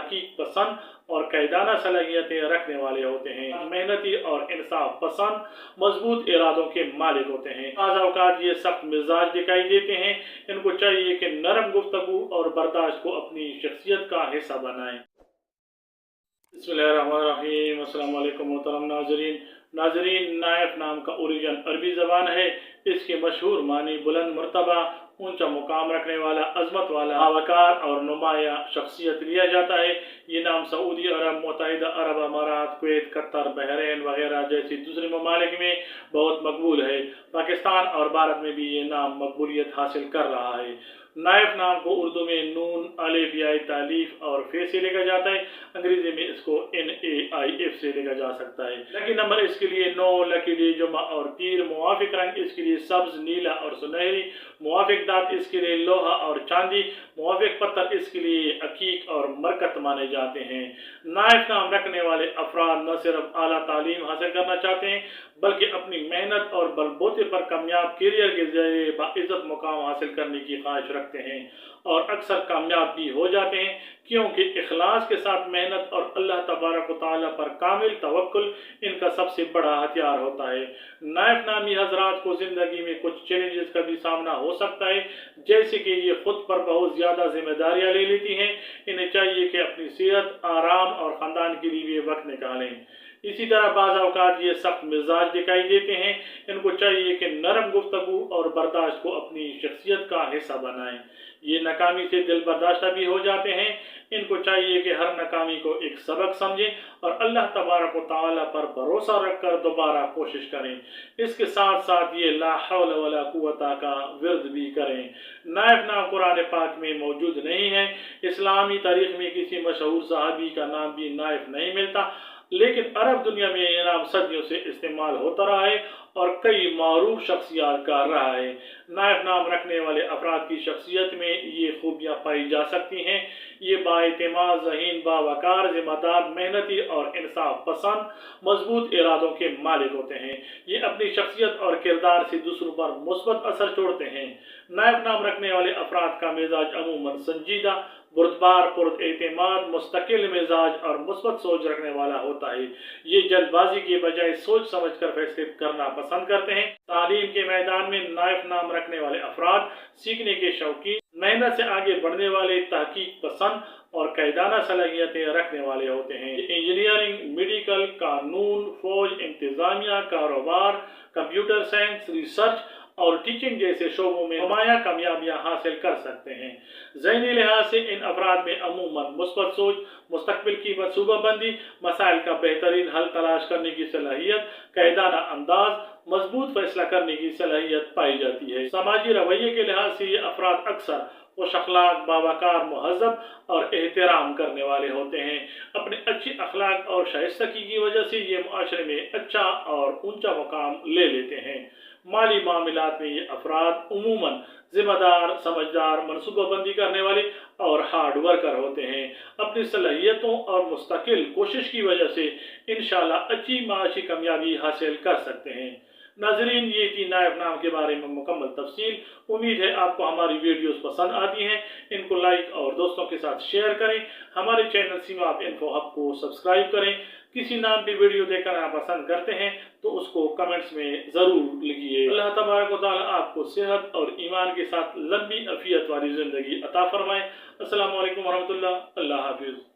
तहकीक पसंद और कायदाना सलाहियतें रखने वाले होते हैं। मेहनती और इंसाफ पसंद मजबूत इरादों के मालिक होते हैं। बाज़ औक़ात ये सख्त मिजाज दिखाई देते हैं। इनको चाहिए कि नरम गुफ्तगू और बर्दाश्त को अपनी शख्सियत का हिस्सा बनाएं। बिस्मिल्लाहिर्रहमानिर्रहीम। अस्सलाम वालेकुम मोहतरम नाजरीन, नाइफ नाम का ओरिजिन अरबी ज़बान है। इसके मशहूर मानी बुलंद मर्तबा, ऊंचा मुकाम रखने वाला, अजमत वाला, बावकार और नुमाया शख्सियत लिया जाता है। ये नाम सऊदी अरब, मुत्तहिदा अरब अमारात, कुवैत, कतर, बहरीन वगैरह जैसे दूसरे ममालिक में बहुत मकबूल है। पाकिस्तान और भारत में भी ये नाम मकबूलियत हासिल कर रहा है। नाइफ नाम को उर्दू में नून, अलिफ, या, तालीफ और फे से लिखा जाता है। अंग्रेजी में इसको NAIF से लिखा जा सकता है। लकी नंबर इसके लिए 9, लकी डे जुमा और तीर। मुवाफिक रंग इसके लिए सब्ज, नीला और सुनहरी। मुवाफिक दांत इसके लिए लोहा और चांदी। मुवाफिक पत्थर इसके लिए अकीक और मरकत माने जाते हैं। नाइफ नाम रखने वाले अफराद न सिर्फ आला तालीम हासिल करना चाहते हैं बल्कि अपनी मेहनत और बलबूते पर कामयाब करियर के जरिए बाइज्जत मुकाम हासिल करने की ख्वाहिश रखते हैं और अक्सर कामयाब भी हो जाते हैं, क्योंकि इखलास के साथ मेहनत और अल्लाह तबारक व तआला पर कामिल तवक्कुल इनका सबसे बड़ा हथियार होता है। नाइफ नामी हजरात को ज़िंदगी में कुछ चैलेंजेस का भी सामना हो सकता है, जैसे कि ये खुद पर बहुत ज़्यादा जिम्मेदारियां ले लेती हैं। इन्हें चाहिए कि अपनी सेहत, आराम और ख़ानदान के लिए भी वक्त निकालें। इसी तरह बाज़ औक़ात ये सख्त मिजाज दिखाई देते हैं। इनको चाहिए कि नरम गुफ्तगू और बर्दाश्त को अपनी शख्सियत का हिस्सा बनाएं। ये नाकामी से दिल बर्दाश्ता भी हो जाते हैं। इनको चाहिए कि हर नाकामी को एक सबक समझें और अल्लाह तबारक व तआला पर भरोसा रखकर दोबारा कोशिश करें। इसके साथ साथ ये ला हौल वला कुव्वता का विर्द भी करें। नाइफ नाम कुरान पाक में मौजूद नहीं है। इस्लामी तारीख में किसी मशहूर सहाबी का नाम भी नाइफ नहीं मिलता, लेकिन अरब दुनिया में यह नाम सदियों से इस्तेमाल होता रहा है और कई मारूफ शख्सियत का रहा है। नाइफ नाम रखने वाले अफराद की शख्सियत में ये खूबियाँ पाई जा सकती हैं। ये बाएतमाद, ज़हीन, बावकार, जिम्मेदार, मेहनती और इंसाफ पसंद मजबूत इरादों के मालिक होते हैं। ये अपनी शख्सियत और किरदार से दूसरों पर मुस्बत असर छोड़ते हैं। नाइफ नाम रखने वाले अफराद का मिजाज अमूमन संजीदा, बुर्दबार, पुरएतमाद, मुस्तकिल मिजाज और मुस्बत सोच रखने वाला होता है। ये जल्दबाजी के बजाय सोच समझ कर फैसले करना पसंद करते हैं। तालीम के मैदान में नाइफ नाम रखने वाले अफराद सीखने के शौकीन, मेहनत से आगे बढ़ने वाले, तहकीक पसंद और कायदाना सलाहियतें रखने वाले होते हैं। इंजीनियरिंग, मेडिकल, कानून, फौज, इंतजामिया, कारोबार, कंप्यूटर साइंस, रिसर्च और टीचिंग जैसे शोबों में नुमाया कामयाबियां हासिल कर सकते हैं। ज़हनी लिहाज से इन अफराद में अमूमन मुस्बत सोच, मुस्तकबिल की मनसूबाबंदी, मसाइल का बेहतरीन हल तलाश करने की सलाहियत, कायदाना अंदाज, मजबूत फैसला करने की सलाहियत पाई जाती है। समाजी रवैये के लिहाज से ये अफराद अक्सर खुश अखलाक, बावकार, महज़ब और एहतराम करने वाले होते हैं। अपने अच्छी अखलाक और शाइस्तगी की वजह से ये मुआशरे में अच्छा और ऊंचा मुकाम ले लेते हैं। माली मामलात में ये अफराद उमूमन जिम्मेदार, समझदार, मनसूबाबंदी करने वाले और हार्ड वर्कर होते हैं। अपनी सलाहियतों और मुस्तकिल कोशिश की वजह से इंशाअल्लाह अच्छी माशी कामयाबी हासिल कर सकते हैं। नाजरीन, ये थी नाइफ नाम के बारे में मुकम्मल तफसील। उम्मीद है आपको हमारी वीडियोस पसंद आती हैं। इनको लाइक और दोस्तों के साथ शेयर करें। हमारे चैनल सीमा आप इन्फो हब को सब्सक्राइब करें। किसी नाम पे वीडियो देखकर आप पसंद करते हैं तो उसको कमेंट्स में ज़रूर लिखिए। अल्लाह तबारक व तआला आपको सेहत और ईमान के साथ लंबी अफियत वाली ज़िंदगी अता फरमाए। अस्सलामु अलैकुम वरहमतुल्लाह। अल्लाह हाफिज़।